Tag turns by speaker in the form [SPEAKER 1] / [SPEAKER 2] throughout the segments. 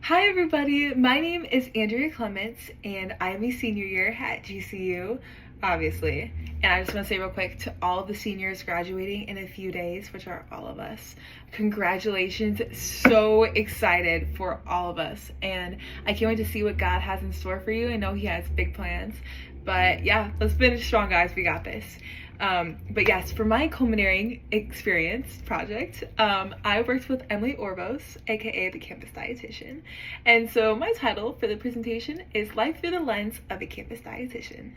[SPEAKER 1] Hi everybody, my name is Andrea Clements and I am a senior year at GCU, obviously. And I just want to say real quick to all of the seniors graduating in a few days, which are all of us, congratulations. So excited for all of us. And I can't wait to see what God has in store for you. I know He has big plans. But yeah, let's finish strong, guys. We got this. But yes, for my culminating experience project, I worked with Emily Orvos, aka the campus dietitian. And so my title for the presentation is Life Through the Lens of a Campus Dietitian.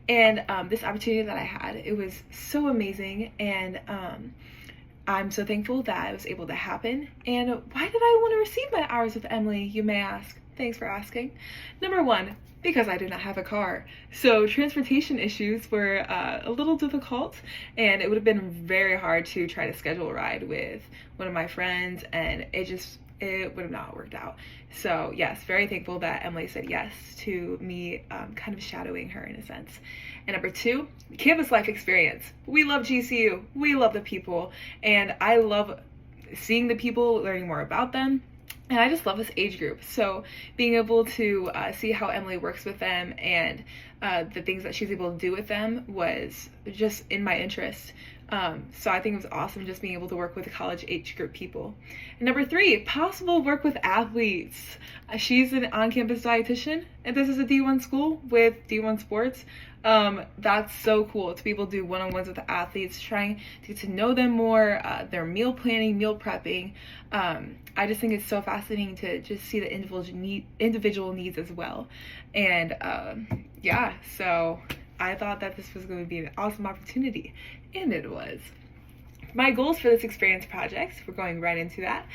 [SPEAKER 1] And this opportunity that I had, it was so amazing, and I'm so thankful that it was able to happen. And why did I want to receive my hours with Emily, you may ask? Thanks for asking. Number one, because I did not have a car. So transportation issues were a little difficult, and it would have been very hard to try to schedule a ride with one of my friends, and it would have not worked out. So yes, very thankful that Emily said yes to me kind of shadowing her in a sense. And number two, campus life experience. We love GCU, we love the people, and I love seeing the people, learning more about them. And I just love this age group. So being able to see how Emily works with them and the things that she's able to do with them was just in my interest. So I think it was awesome just being able to work with the college age group people. And number three, possible work with athletes. She's an on-campus dietitian, and this is a D1 school with D1 sports. That's so cool to be able to do one-on-ones with the athletes, trying to get to know them more, their meal planning, meal prepping. I just think it's so fascinating to just see the individual needs as well. And yeah, so I thought that this was going to be an awesome opportunity, and it was. My goals for this experience project, we're going right into that.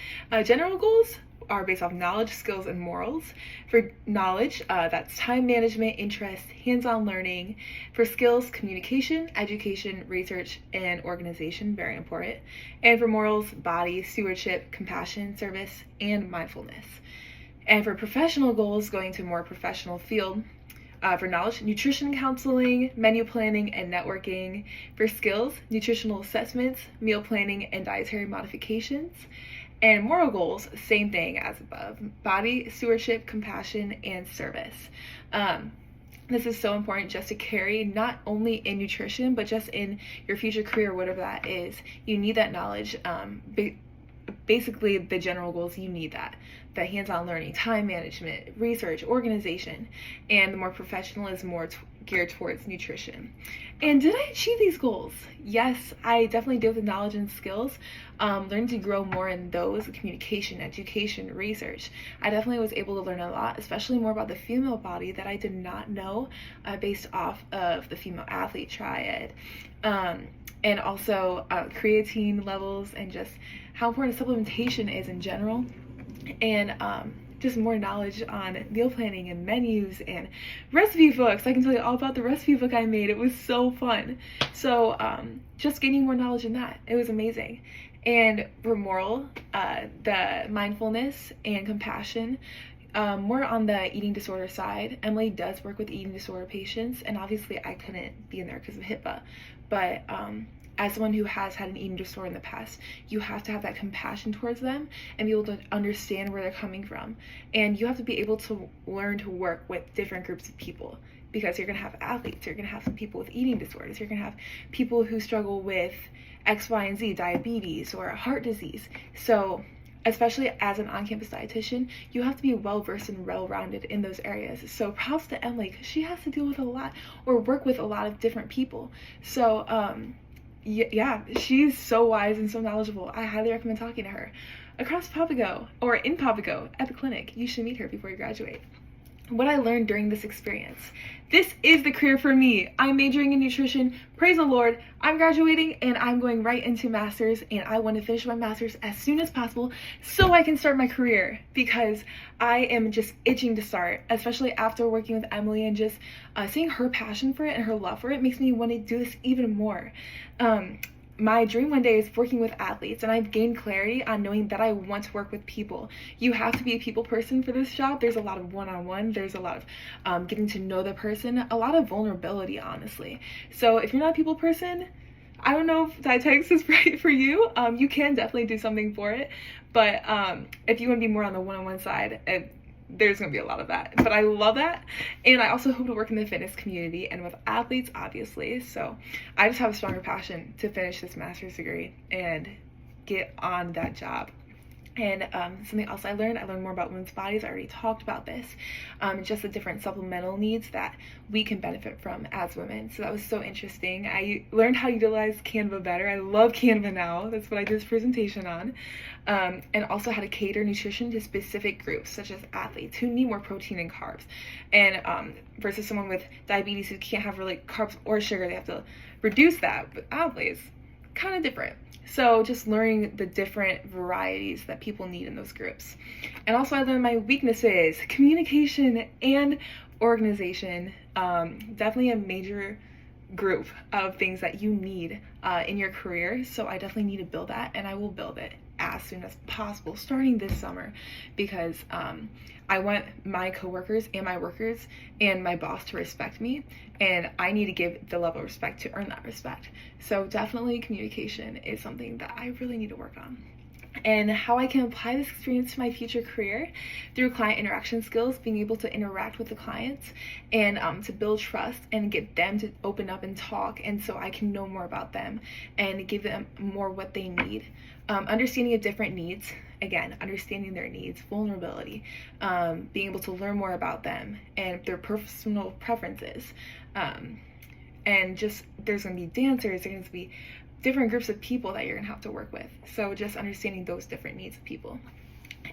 [SPEAKER 1] General goals are based off knowledge, skills, and morals. For knowledge, that's time management, interest, hands-on learning. For skills, communication, education, research, and organization, very important. And for morals, body, stewardship, compassion, service, and mindfulness. And for professional goals, going to a more professional field. For knowledge, nutrition counseling, menu planning, and networking. For skills, nutritional assessments, meal planning, and dietary modifications. And moral goals, same thing as above: body, stewardship, compassion, and service. This is so important just to carry not only in nutrition, but just in your future career, whatever that is. You need that knowledge. Basically, the general goals, you need that. The hands-on learning, time management, research, organization, and the more professional is more geared towards nutrition. And did I achieve these goals? Yes, I definitely did with knowledge and skills. Learning to grow more in those: communication, education, research. I definitely was able to learn a lot, especially more about the female body that I did not know based off of the female athlete triad. And also creatine levels and just how important supplementation is in general. And just more knowledge on meal planning and menus and recipe books. I can tell you all about the recipe book I made. It was so fun. So just gaining more knowledge in that, it was amazing. And for moral, the mindfulness and compassion, more on the eating disorder side. Emily does work with eating disorder patients, and obviously I couldn't be in there because of HIPAA, but as someone who has had an eating disorder in the past, you have to have that compassion towards them and be able to understand where they're coming from. And you have to be able to learn to work with different groups of people, because you're going to have athletes, you're going to have some people with eating disorders, you're going to have people who struggle with X, Y, and Z, diabetes or heart disease. So especially as an on-campus dietitian, you have to be well-versed and well-rounded in those areas. So props to Emily, because she has to deal with a lot or work with a lot of different people. So yeah, she's so wise and so knowledgeable. I highly recommend talking to her. Across Papago, or in Papago at the clinic, you should meet her before you graduate. What I learned during this experience. This is the career for me. I'm majoring in nutrition. Praise the Lord. I'm graduating and I'm going right into master's, and I want to finish my master's as soon as possible so I can start my career, because I am just itching to start, especially after working with Emily and just seeing her passion for it and her love for it makes me want to do this even more. My dream one day is working with athletes, and I've gained clarity on knowing that I want to work with people. You have to be a people person for this job. There's a lot of one-on-one, there's a lot of getting to know the person, a lot of vulnerability, honestly. So if you're not a people person, I don't know if dietetics is right for you. You can definitely do something for it, but if you want to be more on the one-on-one side, there's gonna be a lot of that. But I love that, and I also hope to work in the fitness community and with athletes, obviously. So I just have a stronger passion to finish this master's degree and get on that job. And something else I learned more about women's bodies. I already talked about this, just the different supplemental needs that we can benefit from as women. So that was so interesting. I learned how to utilize Canva better. I love Canva now. That's what I did this presentation on. And also how to cater nutrition to specific groups, such as athletes who need more protein and carbs. And versus someone with diabetes who can't have really carbs or sugar, they have to reduce that. But athletes, kind of different. So just learning the different varieties that people need in those groups. And also I learned my weaknesses, communication and organization. Definitely a major group of things that you need in your career. So I definitely need to build that, and I will build it as soon as possible, starting this summer, because I want my coworkers and my workers and my boss to respect me, and I need to give the level of respect to earn that respect. So definitely communication is something that I really need to work on. And how I can apply this experience to my future career through client interaction skills, being able to interact with the clients and to build trust and get them to open up and talk, and so I can know more about them and give them more what they need. Understanding of different needs, again, understanding their needs, vulnerability, being able to learn more about them and their personal preferences. And just, there's going to be dancers, there's going to be different groups of people that you're going to have to work with. So just understanding those different needs of people.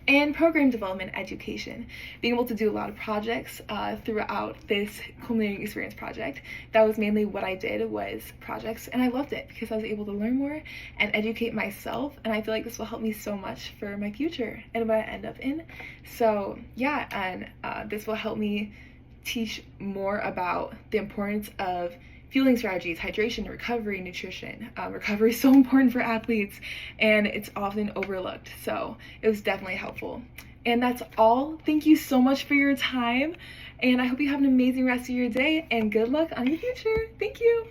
[SPEAKER 1] And program development education, being able to do a lot of projects throughout this culminating experience project. That was mainly what I did, was projects, and I loved it because I was able to learn more and educate myself, and I feel like this will help me so much for my future and what I end up in. So yeah, and this will help me teach more about the importance of fueling strategies, hydration, recovery, nutrition. Recovery is so important for athletes, and it's often overlooked. So it was definitely helpful. And that's all. Thank you so much for your time, and I hope you have an amazing rest of your day, and good luck on your future. Thank you.